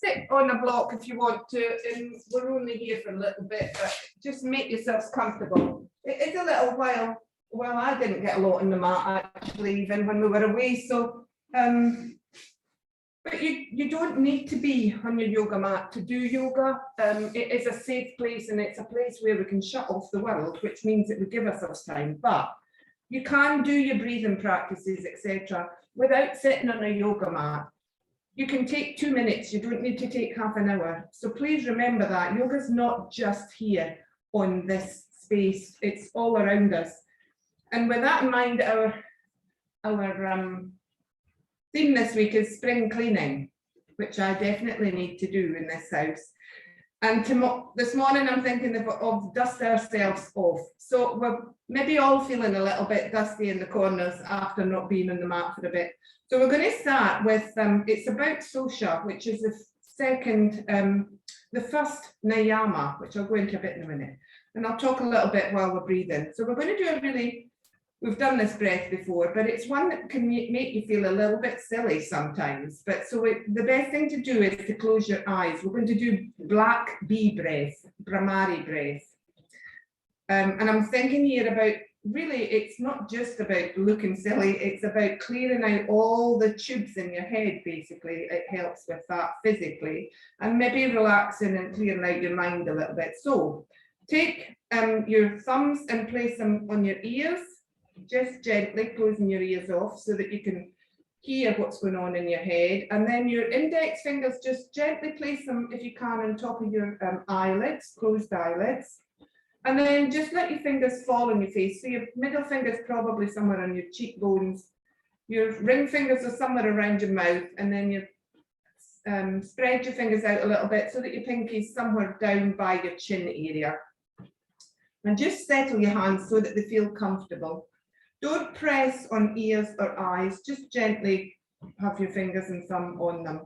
sit on a block if you want to, and we're only here for a little bit, but just make yourselves comfortable. It is a little while. Well, I didn't get a lot on the mat actually, even when we were away. So, but you don't need to be on your yoga mat to do yoga. It is a safe place, and it's a place where we can shut off the world, which means that we give ourselves time. But you can do your breathing practices, etc., without sitting on a yoga mat. You can take 2 minutes. You don't need to take half an hour. So please remember that yoga is not just here on this space. It's all around us. And with that in mind, our theme this week is spring cleaning, which I definitely need to do in this house. And this morning I'm thinking of dust ourselves off. So we're maybe all feeling a little bit dusty in the corners after not being on the mat for a bit. So we're going to start with, it's about Saucha, which is the first Niyama, which I'll go into a bit in a minute. And I'll talk a little bit while we're breathing. So we're going to do we've done this breath before, but it's one that can make you feel a little bit silly sometimes. But so the best thing to do is to close your eyes. We're going to do black bee breath, Bhramari breath. And I'm thinking here about, really, it's not just about looking silly, it's about clearing out all the tubes in your head, basically. It helps with that physically, and maybe relaxing and clearing out your mind a little bit. So take your thumbs and place them on your ears, just gently closing your ears off so that you can hear what's going on in your head. And then your index fingers, just gently place them, if you can, on top of your eyelids, closed eyelids. And then just let your fingers fall on your face. So your middle finger's probably somewhere on your cheekbones. Your ring fingers are somewhere around your mouth. And then you spread your fingers out a little bit so that your pinky's somewhere down by your chin area. And just settle your hands so that they feel comfortable. Don't press on ears or eyes, just gently have your fingers and thumb on them.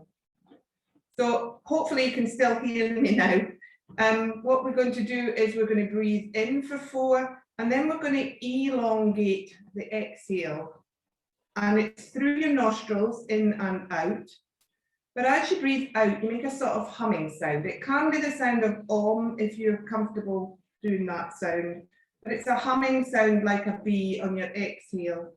So hopefully you can still hear me now. What we're going to do is we're going to breathe in for 4, and then we're going to elongate the exhale. And it's through your nostrils, in and out. But as you breathe out, you make a sort of humming sound. It can be the sound of Om if you're comfortable doing that sound. But it's a humming sound like a bee on your exhale.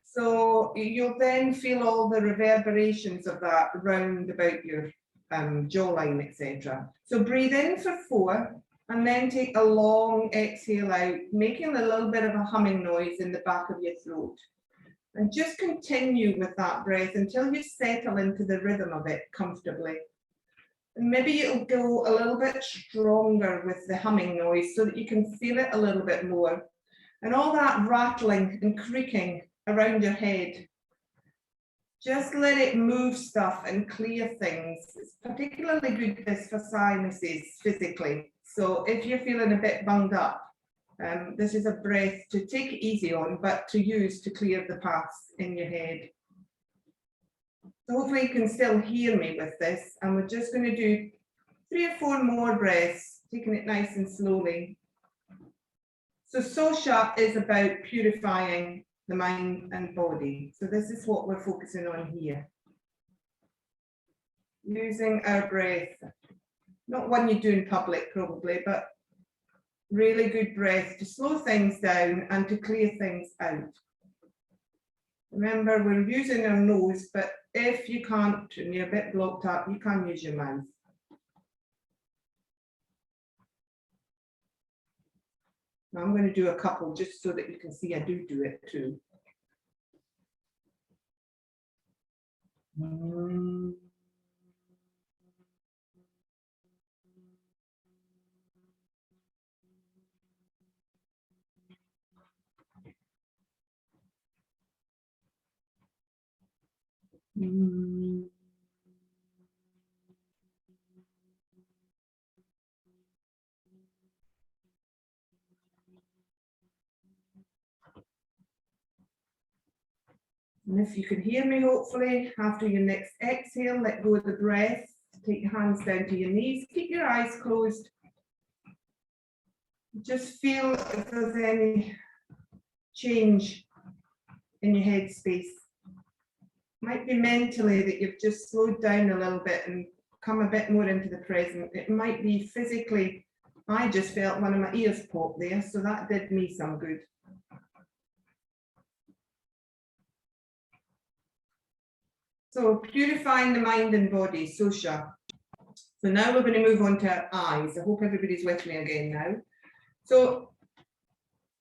So you'll then feel all the reverberations of that round about your jawline, etc. So breathe in for 4, and then take a long exhale out, making a little bit of a humming noise in the back of your throat. And just continue with that breath until you settle into the rhythm of it comfortably. And maybe it'll go a little bit stronger with the humming noise so that you can feel it a little bit more. And all that rattling and creaking around your head, just let it move stuff and clear things. It's particularly good this for sinuses physically. So if you're feeling a bit bunged up, this is a breath to take it easy on, but to use to clear the paths in your head. So hopefully you can still hear me with this, and we're just going to do 3 or 4 more breaths, taking it nice and slowly. So Saucha is about purifying the mind and body. So this is what we're focusing on here. Using our breath, not one you do in public probably, but really good breath to slow things down and to clear things out. Remember, we're using our nose, but if you can't and you're a bit blocked up, you can use your mouth. Now I'm going to do a couple just so that you can see I do it too. And if you can hear me, hopefully, after your next exhale, let go of the breath. Take your hands down to your knees. Keep your eyes closed. Just feel if there's any change in your head space. Might be mentally that you've just slowed down a little bit and come a bit more into the present. It might be physically, I just felt one of my ears pop there, so that did me some good. So purifying the mind and body, Saucha. So now we're going to move on to our eyes. I hope everybody's with me again now. So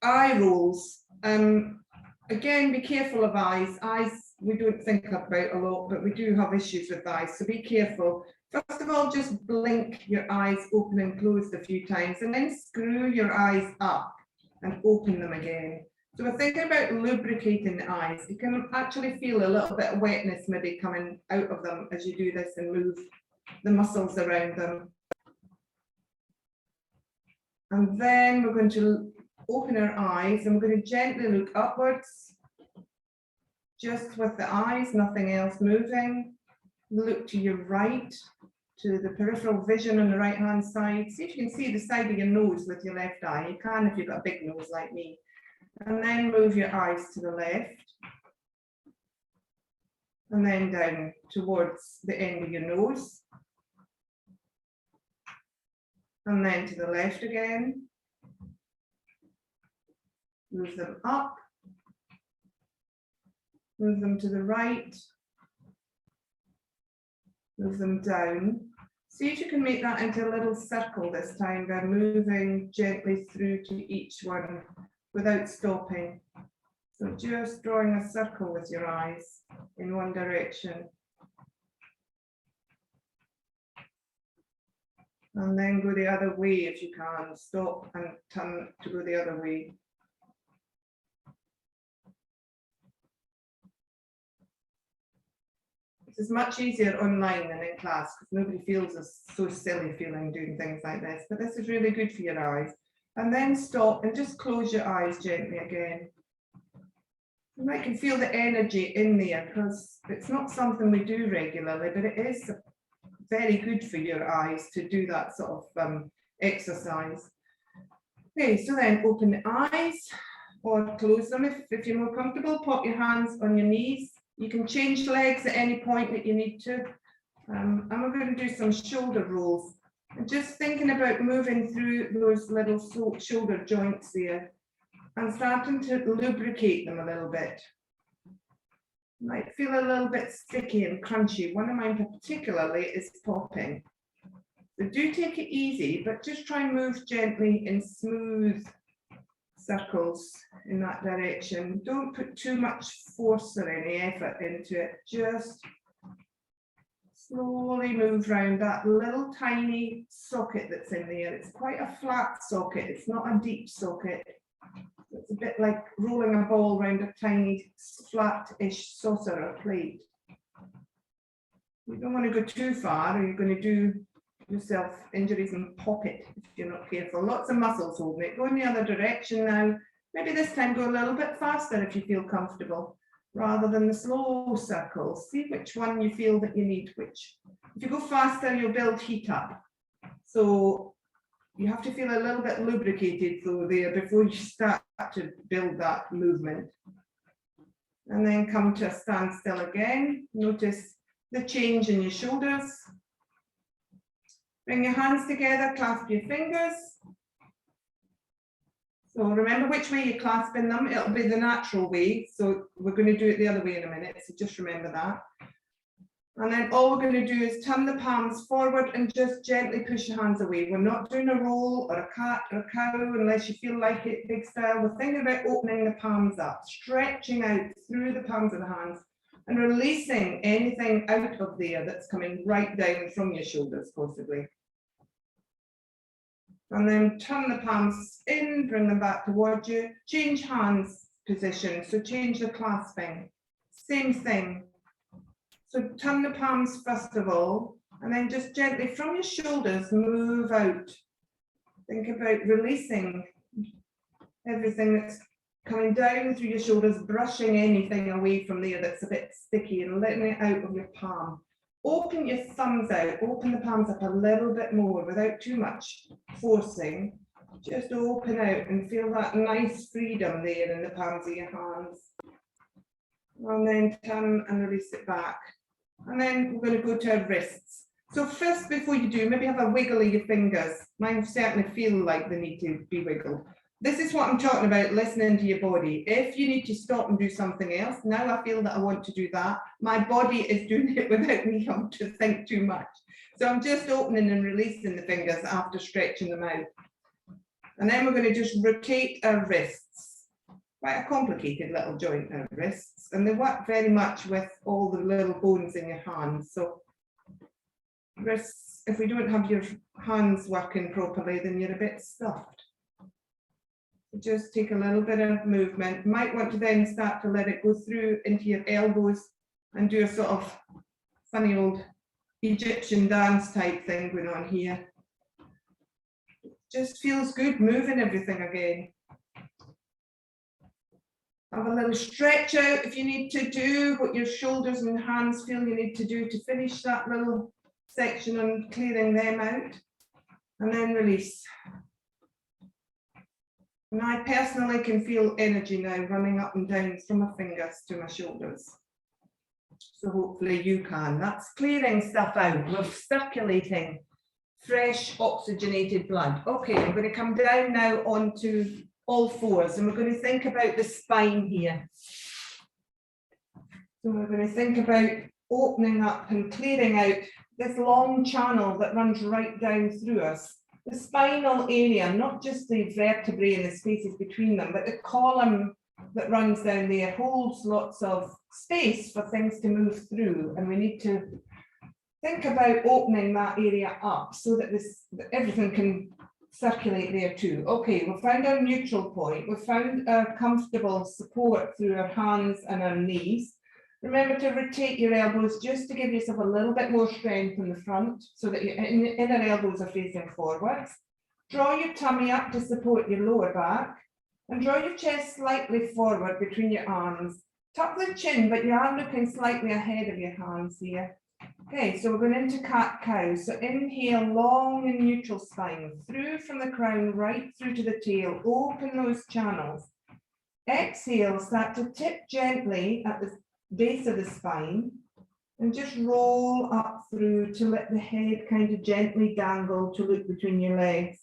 eye rolls. Again, be careful of eyes. Eyes, we don't think about a lot, but we do have issues with eyes, so be careful. First of all, just blink your eyes open and closed a few times, and then screw your eyes up and open them again. So we're thinking about lubricating the eyes. You can actually feel a little bit of wetness maybe coming out of them as you do this and move the muscles around them. And then we're going to open our eyes and we're going to gently look upwards, just with the eyes, nothing else moving. Look to your right, to the peripheral vision on the right hand side. See if you can see the side of your nose with your left eye. You can if you've got a big nose like me. And then move your eyes to the left. And then down towards the end of your nose. And then to the left again. Move them up. Move them to the right. Move them down. See if you can make that into a little circle this time by moving gently through to each one without stopping. So just drawing a circle with your eyes in one direction. And then go the other way if you can. Stop and turn to go the other way. This is much easier online than in class because nobody feels so silly feeling doing things like this. But this is really good for your eyes. And then stop and just close your eyes gently again. You might can feel the energy in there because it's not something we do regularly, but it is very good for your eyes to do that sort of exercise. Okay, so then open the eyes or close them if you're more comfortable. Pop your hands on your knees. You can change legs at any point that you need to. And we're going to do some shoulder rolls. And just thinking about moving through those little shoulder joints there and starting to lubricate them a little bit. Might feel a little bit sticky and crunchy. One of mine particularly is popping. So do take it easy, but just try and move gently in smooth circles in that direction. Don't put too much force or any effort into it. Just slowly move around that little tiny socket that's in there. It's quite a flat socket. It's not a deep socket. It's a bit like rolling a ball around a tiny flat-ish saucer or plate. You don't want to go too far or you're going to do yourself injuries and pop it if you're not careful. Lots of muscles holding it. Go in the other direction now. Maybe this time go a little bit faster if you feel comfortable, rather than the slow circles. See which one you feel that you need which. If you go faster, you'll build heat up. So you have to feel a little bit lubricated though there before you start to build that movement. And then come to a standstill again. Notice the change in your shoulders. Bring your hands together, clasp your fingers. So remember which way you're clasping them. It'll be the natural way. So we're going to do it the other way in a minute. So just remember that. And then all we're going to do is turn the palms forward and just gently push your hands away. We're not doing a roll or a cat or a cow unless you feel like it big style. We're thinking about opening the palms up, stretching out through the palms of the hands and releasing anything out of there that's coming right down from your shoulders possibly. And then turn the palms in, bring them back towards you. Change hands position, so change the clasping. Same thing. So turn the palms first of all, and then just gently from your shoulders, move out. Think about releasing everything that's coming down through your shoulders, brushing anything away from there that's a bit sticky and letting it out of your palm. Open your thumbs out, open the palms up a little bit more without too much forcing. Just open out and feel that nice freedom there in the palms of your hands. And then turn and release it back. And then we're going to go to our wrists. So first, before you do, maybe have a wiggle of your fingers. Mine certainly feel like they need to be wiggled. This is what I'm talking about, listening to your body. If you need to stop and do something else, now I feel that I want to do that. My body is doing it without me having to think too much. So I'm just opening and releasing the fingers after stretching them out. And then we're going to just rotate our wrists. Quite a complicated little joint, our wrists. And they work very much with all the little bones in your hands. So wrists, if we don't have your hands working properly, then you're a bit stuffed. Just take a little bit of movement. You might want to then start to let it go through into your elbows and do a sort of funny old Egyptian dance type thing going on here. Just feels good moving everything again. Have a little stretch out if you need to do what your shoulders and hands feel you need to do to finish that little section and clearing them out, and then release. And I personally can feel energy now running up and down from my fingers to my shoulders. So hopefully you can. That's clearing stuff out. We're circulating fresh oxygenated blood. Okay, I'm going to come down now onto all fours, and we're going to think about the spine here. So we're going to think about opening up and clearing out this long channel that runs right down through us. The spinal area, not just the vertebrae and the spaces between them, but the column that runs down there holds lots of space for things to move through, and we need to think about opening that area up so that everything can circulate there too. Okay, we've found our neutral point. We've found our comfortable support through our hands and our knees. Remember to rotate your elbows just to give yourself a little bit more strength in the front so that your inner elbows are facing forwards. Draw your tummy up to support your lower back and draw your chest slightly forward between your arms. Tuck the chin, but you are looking slightly ahead of your hands here. Okay, so we're going into cat-cow. So inhale, long and neutral spine, through from the crown right through to the tail. Open those channels. Exhale, start to tip gently at the base of the spine and just roll up through to let the head kind of gently dangle to look between your legs.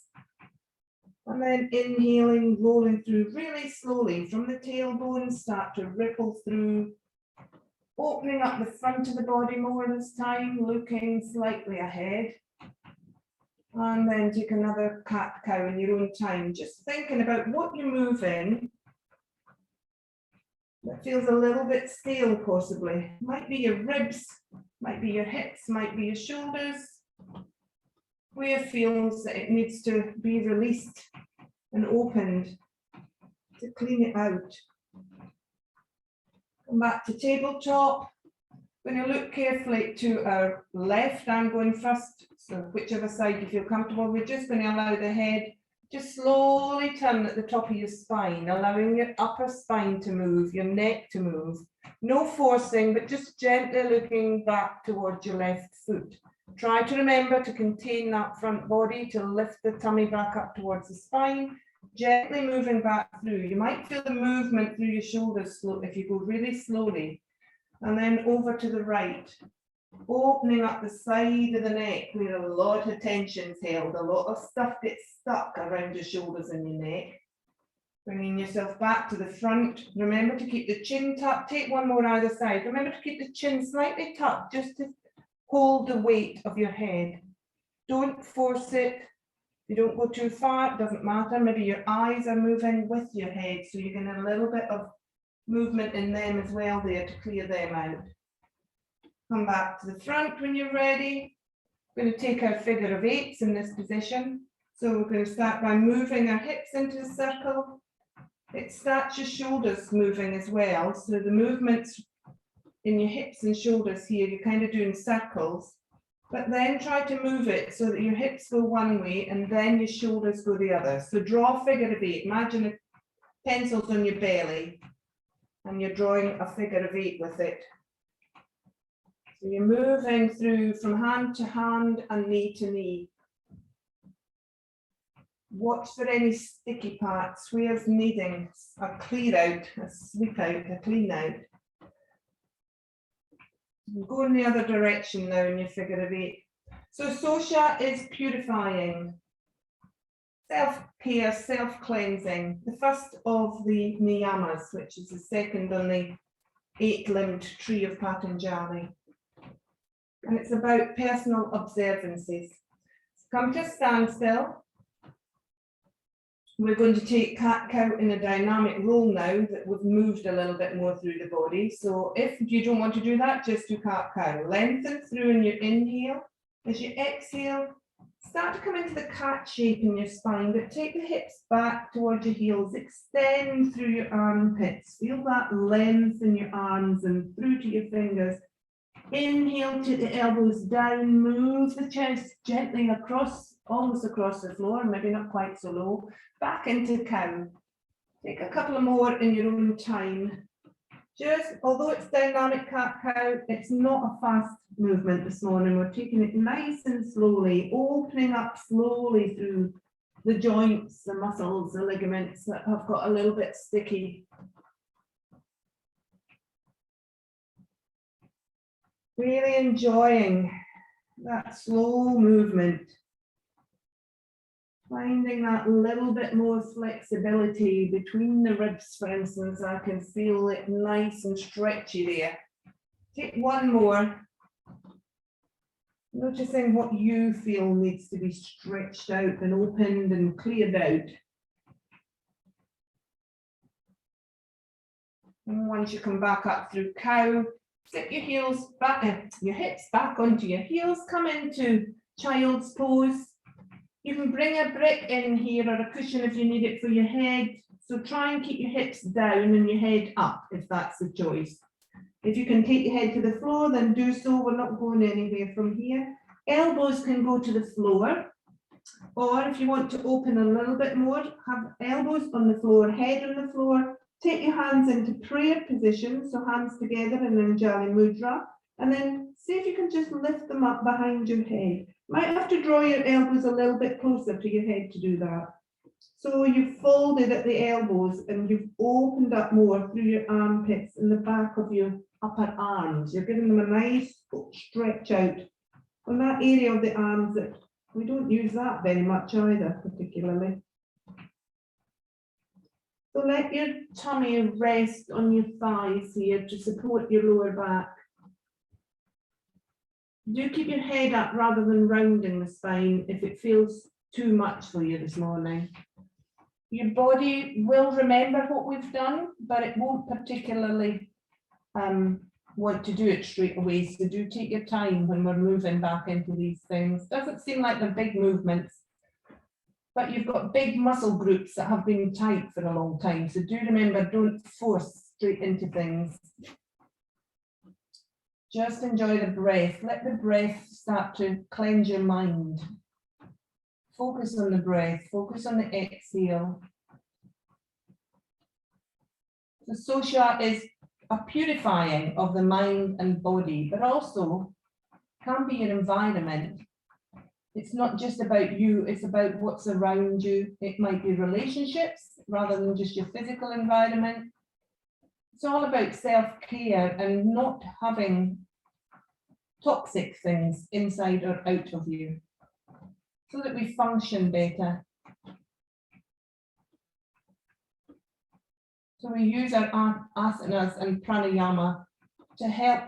And then inhaling, rolling through really slowly from the tailbone, start to ripple through, opening up the front of the body more this time, looking slightly ahead. And then take another cat-cow in your own time, just thinking about what you're moving that feels a little bit stale possibly. Might be your ribs, might be your hips, might be your shoulders. Where it feels that it needs to be released and opened to clean it out. Come back to tabletop. We're going to look carefully to our left. I'm going first, so whichever side you feel comfortable. We're just going to allow the head just slowly turn at the top of your spine, allowing your upper spine to move, your neck to move. No forcing, but just gently looking back towards your left foot. Try to remember to contain that front body, to lift the tummy back up towards the spine, gently moving back through. You might feel the movement through your shoulders if you go really slowly. And then over to the right, opening up the side of the neck where a lot of tension's held, a lot of stuff gets stuck around your shoulders and your neck. Bringing yourself back to the front. Remember to keep the chin tucked. Take one more either side. Remember to keep the chin slightly tucked just to hold the weight of your head. Don't force it. You don't go too far, it doesn't matter. Maybe your eyes are moving with your head, so you're getting a little bit of movement in them as well there to clear them out. Come back to the front when you're ready. We're going to take our figure of eights in this position. So we're going to start by moving our hips into a circle. It starts your shoulders moving as well. So the movements in your hips and shoulders here, you're kind of doing circles. But then try to move it so that your hips go one way and then your shoulders go the other. So draw a figure of eight. Imagine a pencil's on your belly and you're drawing a figure of eight with it. So you're moving through from hand to hand and knee to knee. Watch for any sticky parts, where's needing a clear out, a sweep out, a clean out. Go in the other direction now in your figure of eight. So Saucha is purifying, self-care, self-cleansing, the first of the Niyamas, which is the second on the 8-limbed tree of Patanjali. And it's about personal observances. Come to a standstill. We're going to take cat-cow in a dynamic roll now that we've moved a little bit more through the body. So if you don't want to do that, just do cat-cow. Lengthen through in your inhale. As you exhale, start to come into the cat shape in your spine, but take the hips back towards your heels. Extend through your armpits. Feel that length in your arms and through to your fingers. Inhale to the elbows down. Move the chest gently across, almost across the floor, maybe not quite so low. Back into cow. Take a couple of more in your own time. Just, although it's dynamic cat-cow, it's not a fast movement this morning. We're taking it nice and slowly, opening up slowly through the joints, the muscles, the ligaments that have got a little bit sticky. Really enjoying that slow movement. Finding that little bit more flexibility between the ribs, for instance. I can feel it nice and stretchy there. Take one more. Noticing what you feel needs to be stretched out and opened and cleared out. And once you come back up through cow, sit your heels back, your hips back onto your heels, come into child's pose. You can bring a brick in here or a cushion if you need it for your head. So try and keep your hips down and your head up if that's the choice. If you can take your head to the floor, then do so. We're not going anywhere from here. Elbows can go to the floor. Or if you want to open a little bit more, have elbows on the floor, head on the floor. Take your hands into prayer position, so hands together in Uujayi mudra. And then see if you can just lift them up behind your head. Might have to draw your elbows a little bit closer to your head to do that. So you've folded at the elbows and you've opened up more through your armpits and the back of your upper arms. You're giving them a nice stretch out on that area of the arms that we don't use that very much either, particularly. So let your tummy rest on your thighs here to support your lower back. Do keep your head up rather than rounding the spine if it feels too much for you this morning. Your body will remember what we've done, but it won't particularly want to do it straight away. So do take your time when we're moving back into these things. Doesn't seem like they're big movements, but you've got big muscle groups that have been tight for a long time. So do remember, don't force straight into things. Just enjoy the breath. Let the breath start to cleanse your mind. Focus on the breath. Focus on the exhale. So Saucha is a purifying of the mind and body, but also can be your environment. It's not just about you, it's about what's around you. It might be relationships rather than just your physical environment. It's all about self-care and not having toxic things inside or out of you, so that we function better. So we use our asanas and pranayama to help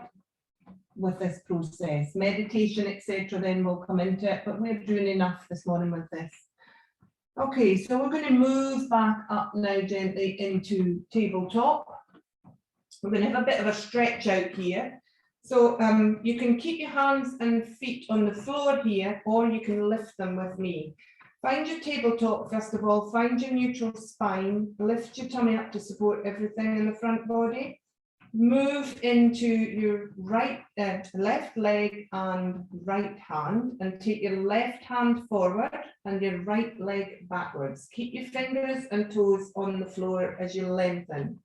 with this process. Meditation, etc., then we'll come into it, but we're doing enough this morning with this. Okay, so we're going to move back up now gently into tabletop. We're going to have a bit of a stretch out here. So you can keep your hands and feet on the floor here, or you can lift them with me. Find your tabletop, first of all, find your neutral spine, lift your tummy up to support everything in the front body. Move into your left leg and right hand, and take your left hand forward and your right leg backwards. Keep your fingers and toes on the floor as you lengthen.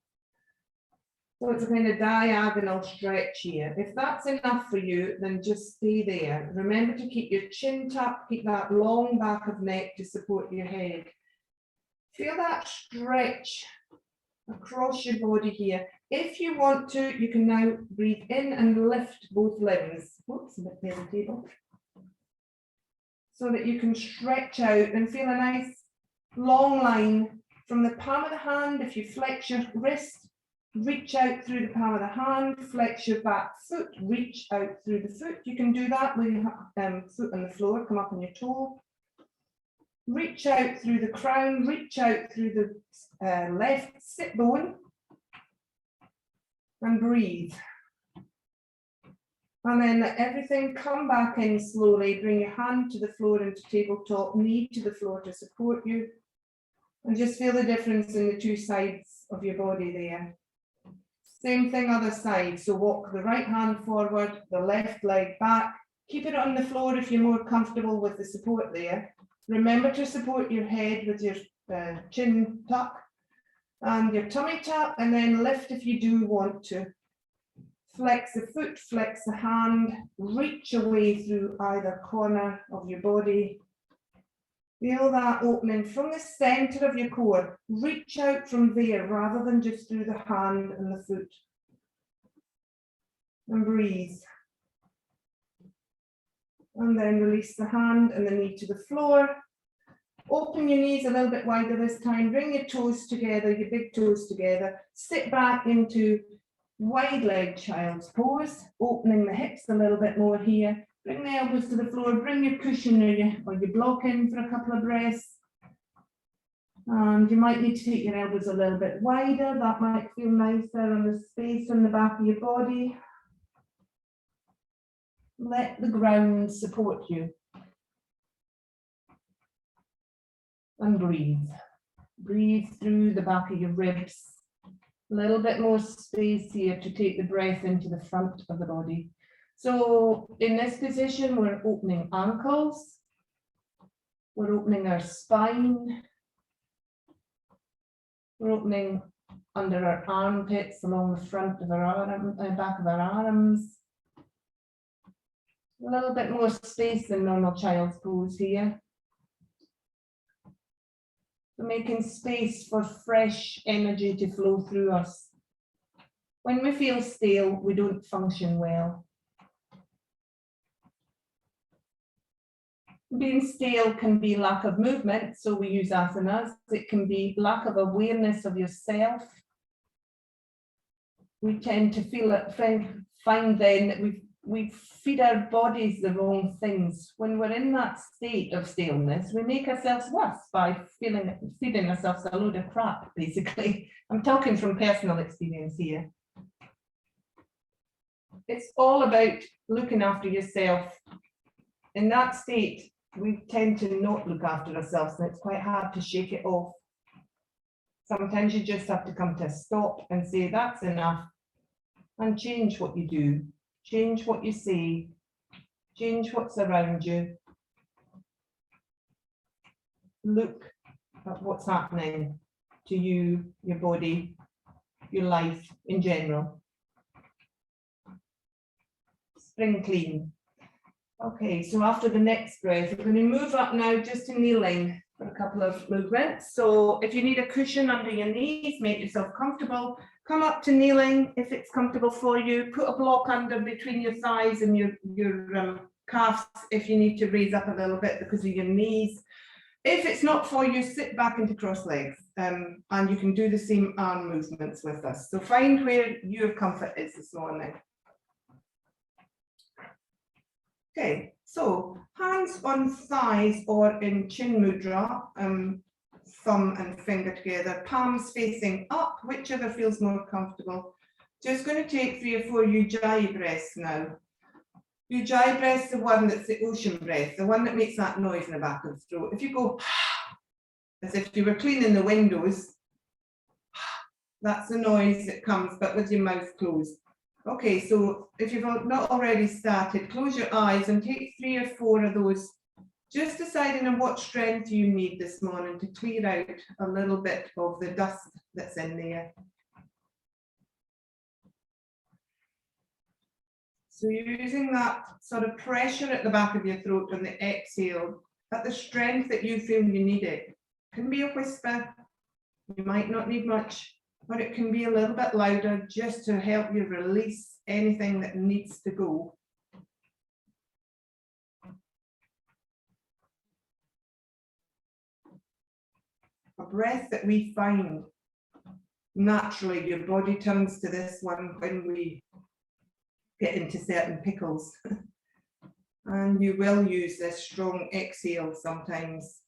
So it's a kind of diagonal stretch here. If that's enough for you, then just stay there. Remember to keep your chin tucked, keep that long back of neck to support your head. Feel that stretch across your body here. If you want to, you can now breathe in and lift both limbs. Oops, a bit near the table. so that you can stretch out and feel a nice long line from the palm of the hand. If you flex your wrist, reach out through the palm of the hand, flex your back foot, reach out through the foot. You can do that with your foot on the floor, come up on your toe. Reach out through the crown, reach out through the left sit bone, and breathe. And then let everything come back in slowly. Bring your hand to the floor into tabletop, knee to the floor to support you. And just feel the difference in the two sides of your body there. Same thing other side. So walk the right hand forward, the left leg back. Keep it on the floor if you're more comfortable with the support there. Remember to support your head with your chin tuck and your tummy tuck, and then lift if you do want to. Flex the foot, flex the hand, reach away through either corner of your body. Feel that opening from the center of your core. Reach out from there rather than just through the hand and the foot. And breathe. And then release the hand and the knee to the floor. Open your knees a little bit wider this time. Bring your toes together, your big toes together. Sit back into wide leg child's pose, opening the hips a little bit more here. Bring the elbows to the floor, bring your cushion or your block in for a couple of breaths. And you might need to take your elbows a little bit wider. That might feel nicer on the space on the back of your body. Let the ground support you. And breathe. Breathe through the back of your ribs. A little bit more space here to take the breath into the front of the body. So in this position, we're opening ankles. We're opening our spine. We're opening under our armpits, along the front of our arm, back of our arms. A little bit more space than normal child's pose here. So making space for fresh energy to flow through us. When we feel stale, we don't function well. Being stale can be lack of movement, so we use asanas. It can be lack of awareness of yourself. We tend to find then that we feed our bodies the wrong things. When we're in that state of staleness, we make ourselves worse by feeding ourselves a load of crap, basically. I'm talking from personal experience here. It's all about looking after yourself. In that state, we tend to not look after ourselves, and it's quite hard to shake it off. Sometimes you just have to come to a stop and say, that's enough, and change what you do. Change what you say, change what's around you. Look at what's happening to you, your body, your life in general. Spring clean. Okay, so after the next breath, we're going to move up now just to kneeling for a couple of movements. So if you need a cushion under your knees, make yourself comfortable. Come up to kneeling if it's comfortable for you. Put a block under between your thighs and your calves if you need to raise up a little bit because of your knees. If it's not for you, sit back into cross legs, and you can do the same arm movements with us. So find where your comfort is this morning. Okay, so hands on thighs or in chin mudra, thumb and finger together, palms facing up, whichever feels more comfortable. Just going to take 3 or 4 Uujayi breaths now. Uujayi breath is the one that's the ocean breath, the one that makes that noise in the back of the throat. If you go as if you were cleaning the windows, that's the noise that comes, but with your mouth closed. Okay, so if you've not already started, close your eyes and take 3 or 4 of those, just deciding on what strength you need this morning to clear out a little bit of the dust that's in there. So you're using that sort of pressure at the back of your throat on the exhale, at the strength that you feel you need it. It can be a whisper, you might not need much, but it can be a little bit louder just to help you release anything that needs to go. breath that we find naturally. Your body turns to this one when we get into certain pickles. And you will use this strong exhale sometimes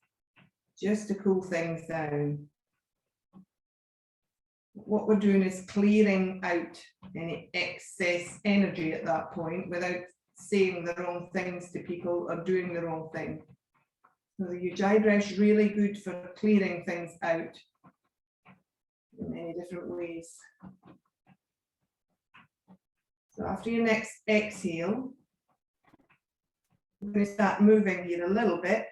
just to cool things down. What we're doing is clearing out any excess energy at that point without saying the wrong things to people or doing the wrong thing. So the Uujayi breath is really good for clearing things out in many different ways. So after your next exhale, we're going to start moving here a little bit.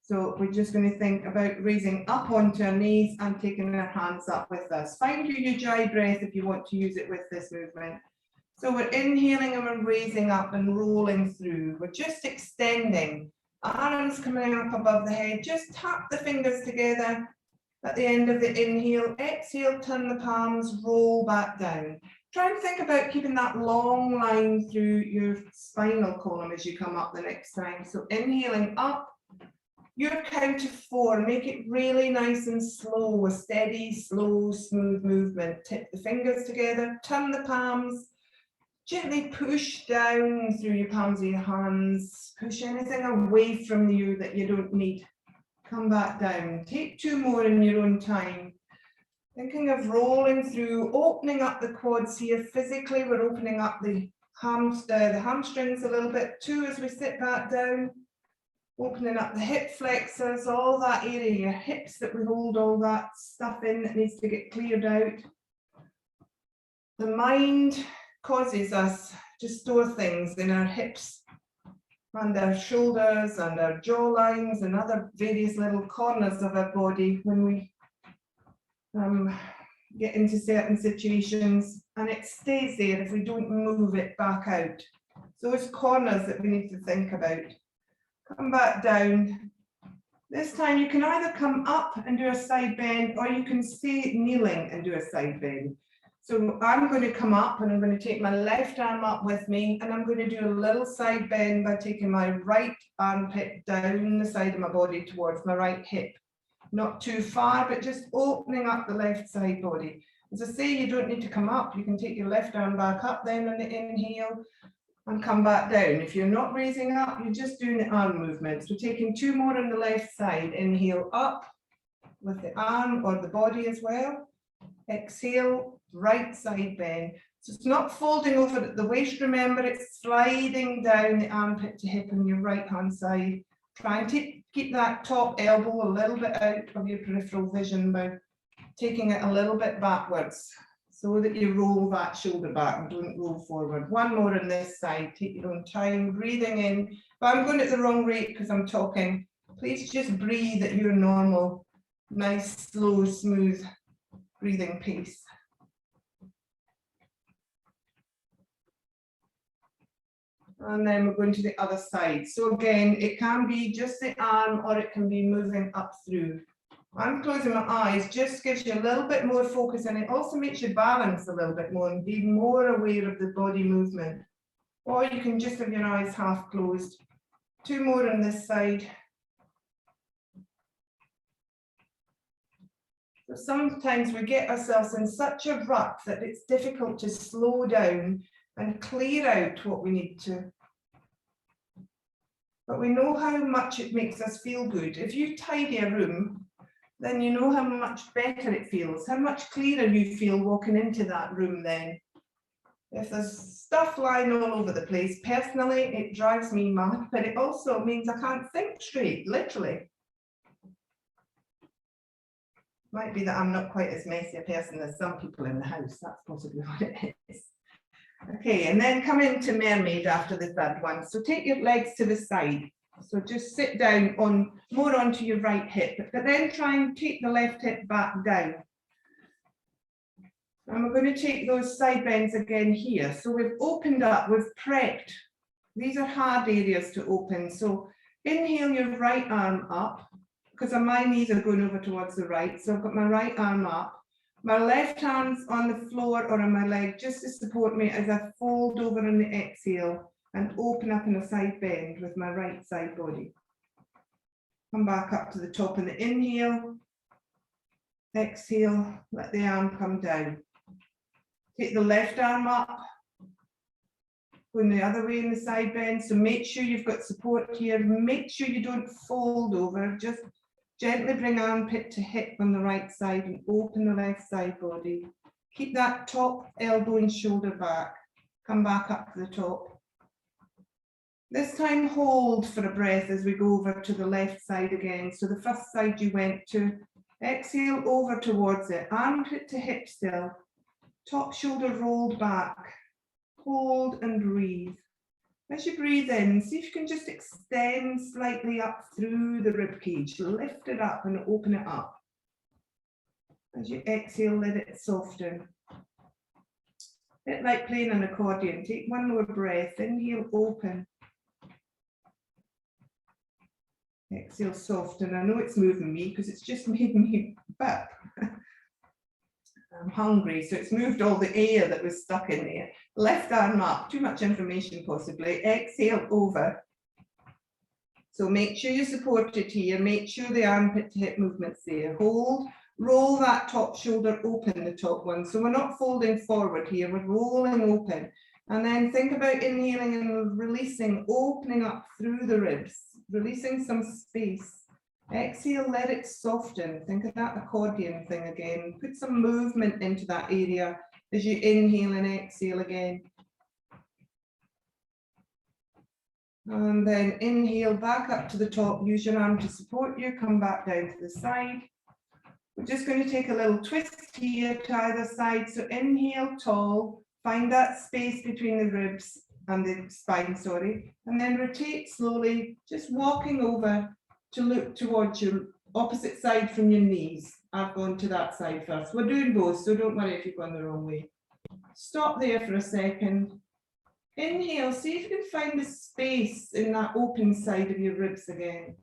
So we're just going to think about raising up onto our knees and taking our hands up with us. Find your Uujayi breath if you want to use it with this movement. So we're inhaling and we're raising up and rolling through. We're just extending. Arms coming up above the head. Just tap the fingers together at the end of the inhale. Exhale, turn the palms, roll back down. Try and think about keeping that long line through your spinal column as you come up the next time. So inhaling up. Your count of 4, make it really nice and slow, a steady, slow, smooth movement. Tip the fingers together, turn the palms, gently push down through your palms of your hands, push anything away from you that you don't need. Come back down, take 2 more in your own time. Thinking of rolling through, opening up the quads here. Physically, we're opening up the hamstrings a little bit too as we sit back down. Opening up the hip flexors, all that area, your hips that we hold all that stuff in that needs to get cleared out. The mind causes us to store things in our hips and our shoulders and our jaw lines and other various little corners of our body when we get into certain situations, and it stays there if we don't move it back out. So it's corners that we need to think about. Come back down. This time you can either come up and do a side bend, or you can stay kneeling and do a side bend. So I'm going to come up and I'm going to take my left arm up with me, and I'm going to do a little side bend by taking my right armpit down the side of my body towards my right hip. Not too far, but just opening up the left side body. As I say, you don't need to come up. You can take your left arm back up then on the inhale and come back down. If you're not raising up, you're just doing the arm movements. We're taking 2 more on the left side. Inhale up with the arm or the body as well. Exhale, right side bend. So it's not folding over at the waist, remember, it's sliding down the armpit to hip on your right hand side. Try and keep that top elbow a little bit out of your peripheral vision by taking it a little bit backwards, so that you roll that shoulder back and don't roll forward. 1 more on this side, take your own time, breathing in. But I'm going at the wrong rate because I'm talking. Please just breathe at your normal, nice, slow, smooth breathing pace. And then we're going to the other side. So again, it can be just the arm or it can be moving up through. I'm closing my eyes, just gives you a little bit more focus, and it also makes you balance a little bit more and be more aware of the body movement. Or you can just have your eyes half closed. 2 more on this side. So sometimes we get ourselves in such a rut that it's difficult to slow down and clear out what we need to. But we know how much it makes us feel good. If you tidy a room, then you know how much better it feels, how much clearer you feel walking into that room then. If there's stuff lying all over the place, personally, it drives me mad, but it also means I can't think straight, literally. Might be that I'm not quite as messy a person as some people in the house, that's possibly what it is. Okay, and then come into mermaid after the third one. So take your legs to the side. So just sit down more onto your right hip, but then try and take the left hip back down. And we're going to take those side bends again here. So we've opened up, we've prepped. These are hard areas to open. So inhale your right arm up, because my knees are going over towards the right. So I've got my right arm up. My left hand's on the floor or on my leg just to support me as I fold over on the exhale and open up in a side bend with my right side body. Come back up to the top in the inhale. Exhale, let the arm come down. Take the left arm up, going the other way in the side bend. So make sure you've got support here. Make sure you don't fold over. Just gently bring armpit to hip on the right side and open the left side body. Keep that top elbow and shoulder back. Come back up to the top. This time hold for a breath as we go over to the left side again. So the first side you went to, exhale over towards it, armpit to hip still, top shoulder rolled back, hold and breathe. As you breathe in, see if you can just extend slightly up through the rib cage, lift it up and open it up. As you exhale, let it soften. A bit like playing an accordion. Take one more breath, inhale, open. Exhale, soften. I know it's moving me because it's just made me burp. I'm hungry, so it's moved all the air that was stuck in there. Left arm up, too much information possibly. Exhale, over. So make sure you support it here. Make sure the armpit to hip movement's there. Hold, roll that top shoulder open, the top one. So we're not folding forward here, we're rolling open. And then think about inhaling and releasing, opening up through the ribs, releasing some space. Exhale, let it soften. Think of that accordion thing again. Put some movement into that area as you inhale and exhale again. And then inhale back up to the top. Use your arm to support you. Come back down to the side. We're just going to take a little twist here to either side. So inhale tall. Find that space between the ribs and the spine, sorry. And then rotate slowly, just walking over to look towards your opposite side from your knees. I've gone to that side first. We're doing both, so don't worry if you've gone the wrong way. Stop there for a second. Inhale, see if you can find the space in that open side of your ribs again.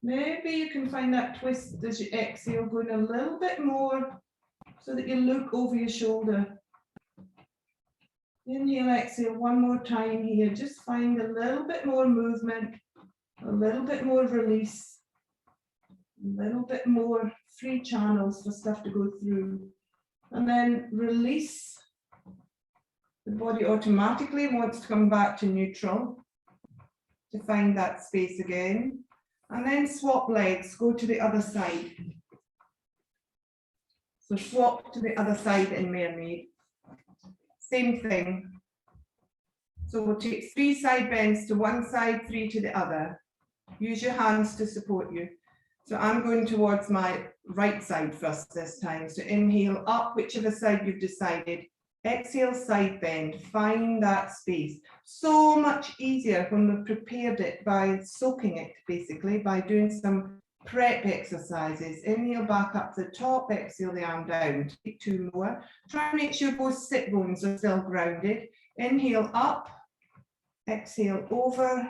Maybe you can find that twist as you exhale, going a little bit more so that you look over your shoulder. Inhale, exhale, one more time here. Just find a little bit more movement, a little bit more release, a little bit more free channels for stuff to go through. And then release. The body automatically wants to come back to neutral to find that space again. And then swap legs, go to the other side. So swap to the other side in Mermaid. Same thing. So we'll take 3 side bends to one side, 3 to the other. Use your hands to support you. So I'm going towards my right side first this time. So inhale up, whichever side you've decided. Exhale, side bend. Find that space. So much easier when we've prepared it by soaking it, basically, by doing some prep exercises. Inhale back up to the top, exhale the arm down. Take 2 more. Try and make sure both sit bones are still grounded. Inhale up, exhale over.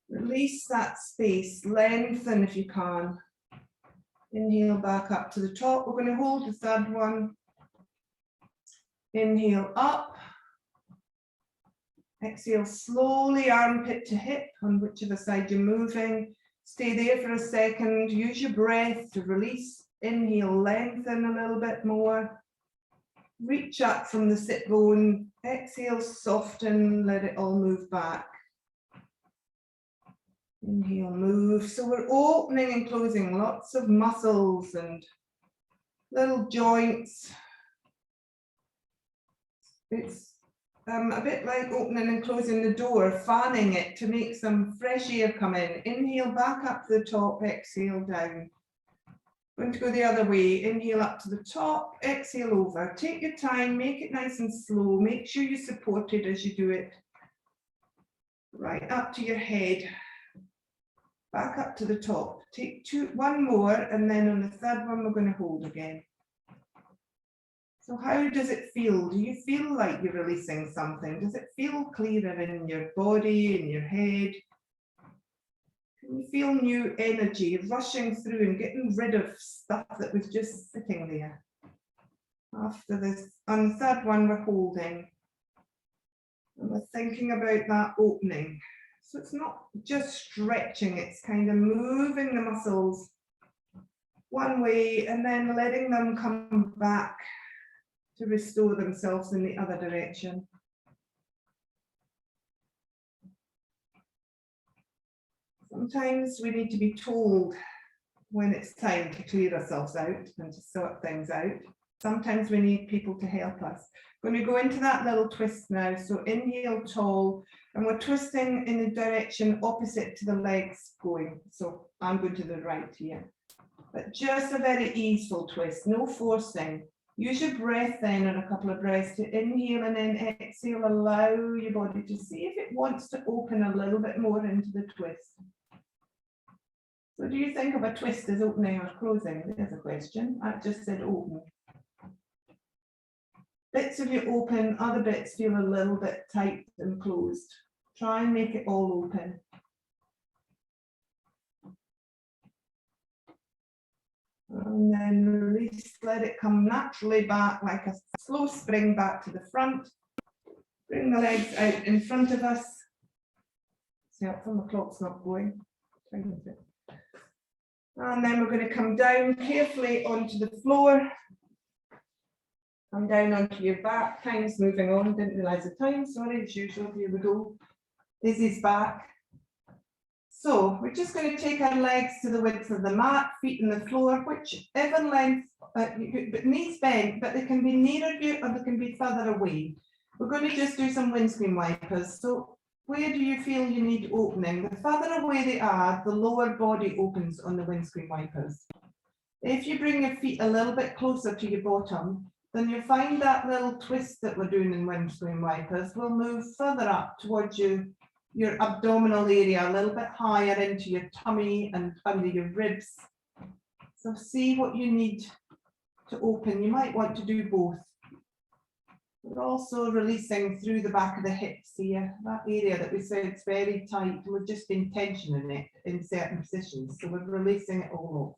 Release that space, lengthen if you can. Inhale back up to the top. We're going to hold the third one. Inhale up. Exhale slowly, armpit to hip on whichever side you're moving. Stay there for a second. Use your breath to release. Inhale, lengthen a little bit more. Reach up from the sit bone. Exhale, soften, let it all move back. Inhale, move. So we're opening and closing lots of muscles and little joints. It's a bit like opening and closing the door, fanning it to make some fresh air come in. Inhale back up to the top, exhale down. Going to go the other way. Inhale up to the top, exhale over. Take your time, make it nice and slow. Make sure you're supported as you do it. Right up to your head. Back up to the top. Take 1 more, and then on the third one, we're going to hold again. So how does it feel? Do you feel like you're releasing something? Does it feel clearer in your body, in your head? Can you feel new energy rushing through and getting rid of stuff that was just sitting there? After this, on the third one, we're holding. And we're thinking about that opening. So it's not just stretching, it's kind of moving the muscles one way and then letting them come back to restore themselves in the other direction. Sometimes we need to be told when it's time to clear ourselves out and to sort things out. Sometimes we need people to help us. Going to go into that little twist now. So inhale tall, and we're twisting in the direction opposite to the legs going. So I'm going to the right here. But just a very easeful twist, no forcing. Use your breath then and a couple of breaths to inhale and then exhale. Allow your body to see if it wants to open a little bit more into the twist. So do you think of a twist as opening or closing? There's a question. I just said open. Bits of you open, other bits feel a little bit tight and closed. Try and make it all open. And then release, let it come naturally back like a slow spring back to the front. Bring the legs out in front of us. It's helpful, the clock's not going. And then we're going to come down carefully onto the floor. Come down onto your back. Time's moving on. Didn't realise the time. Sorry, as usual. Here we go. This is back. So we're just going to take our legs to the width of the mat, feet on the floor, whichever length, but knees bent, but they can be nearer you or they can be further away. We're going to just do some windscreen wipers. So where do you feel you need opening? The further away they are, the lower body opens on the windscreen wipers. If you bring your feet a little bit closer to your bottom, then you'll find that little twist that we're doing in windscreen wipers will move further up towards you. Your abdominal area, a little bit higher into your tummy and under your ribs. So see what you need to open. You might want to do both. We're also releasing through the back of the hips here, that area that we said is very tight. We've just been tensioning it in certain positions. So we're releasing it all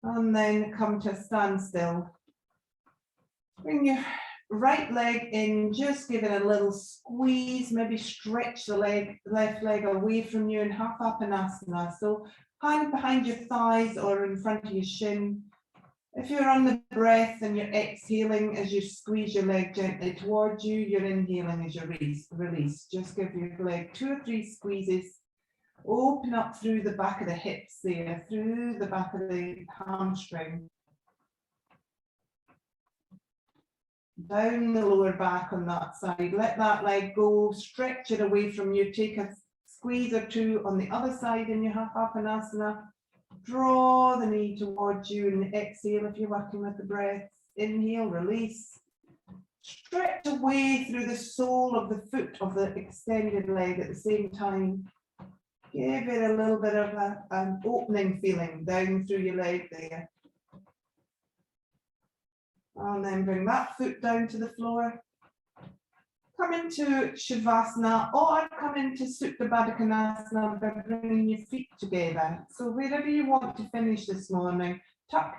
off. And then come to a standstill. Bring your right leg in, just give it a little squeeze, maybe stretch the left leg away from you in Hapapanasana. So hand behind your thighs or in front of your shin. If you're on the breath and you're exhaling as you squeeze your leg gently towards you, you're inhaling as you release. Just give your leg 2 or 3 squeezes. Open up through the back of the hips there, through the back of the hamstring. Down the lower back on that side. Let that leg go, stretch it away from you. Take a squeeze or 2 on the other side in your Hapapanasana. Draw the knee towards you and exhale if you're working with the breath. Inhale, release. Stretch away through the sole of the foot of the extended leg at the same time. Give it a little bit of an opening feeling down through your leg there. And then bring that foot down to the floor. Come into Shavasana or come into Supta Baddha Konasana by bringing your feet together. So wherever you want to finish this morning,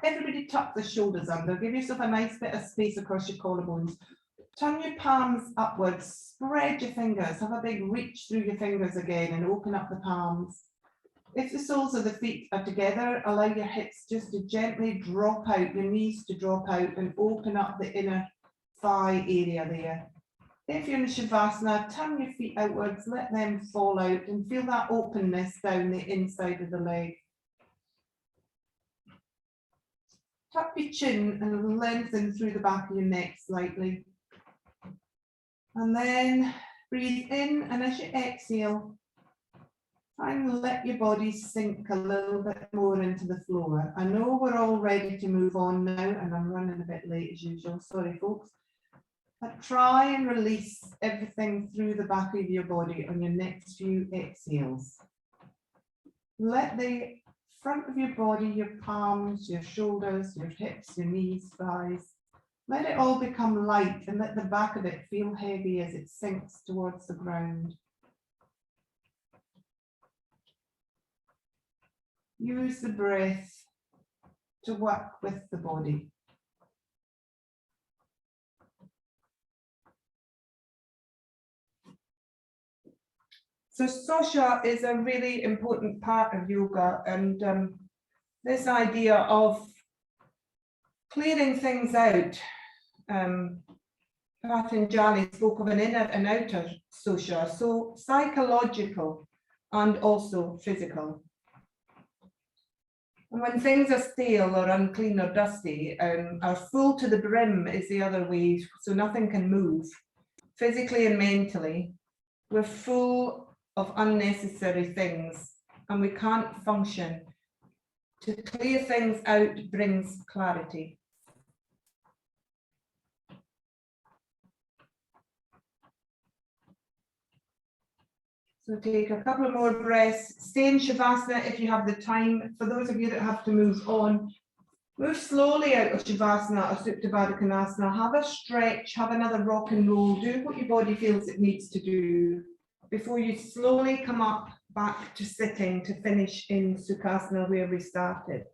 everybody tuck the shoulders under. Give yourself a nice bit of space across your collarbones. Turn your palms upwards, spread your fingers, have a big reach through your fingers again and open up the palms. If the soles of the feet are together, allow your hips just to gently drop out, your knees to drop out and open up the inner thigh area there. If you're in Shavasana, turn your feet outwards, let them fall out and feel that openness down the inside of the leg. Tuck your chin and lengthen through the back of your neck slightly. And then breathe in, and as you exhale, try and let your body sink a little bit more into the floor. I know we're all ready to move on now, and I'm running a bit late as usual. Sorry, folks. But try and release everything through the back of your body on your next few exhales. Let the front of your body, your palms, your shoulders, your hips, your knees, thighs, let it all become light and let the back of it feel heavy as it sinks towards the ground. Use the breath to work with the body. So Saucha is a really important part of yoga, and this idea of clearing things out. Patanjali spoke of an inner and outer Saucha, so psychological and also physical. And when things are stale or unclean or dusty, are full to the brim is the other way, so nothing can move. Physically and mentally, we're full of unnecessary things and we can't function. To clear things out brings clarity. So take a couple of more breaths. Stay in Shavasana if you have the time. For those of you that have to move on, move slowly out of Shavasana or Supta Baddha Konasana. Have a stretch, have another rock and roll. Do what your body feels it needs to do before you slowly come up back to sitting to finish in Sukhasana where we started.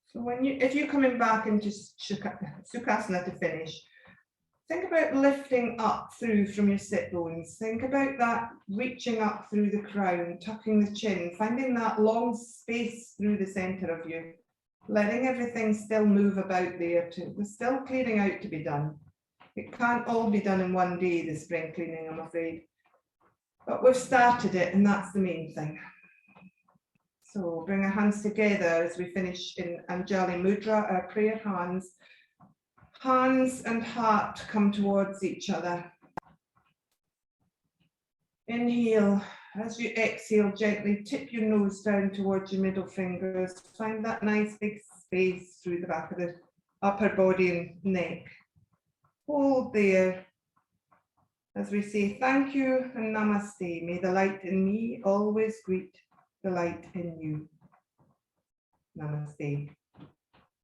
So if you're coming back into Sukhasana to finish, think about lifting up through from your sit bones. Think about that reaching up through the crown, tucking the chin, finding that long space through the center of you, letting everything still move about there too. There's still clearing out to be done. It can't all be done in one day, the spring cleaning, I'm afraid. But we've started it, and that's the main thing. So bring our hands together as we finish in Anjali Mudra, our prayer hands. Hands and heart come towards each other. Inhale. As you exhale, gently tip your nose down towards your middle fingers. Find that nice big space through the back of the upper body and neck. Hold there as we say thank you and namaste. May the light in me always greet the light in you. Namaste.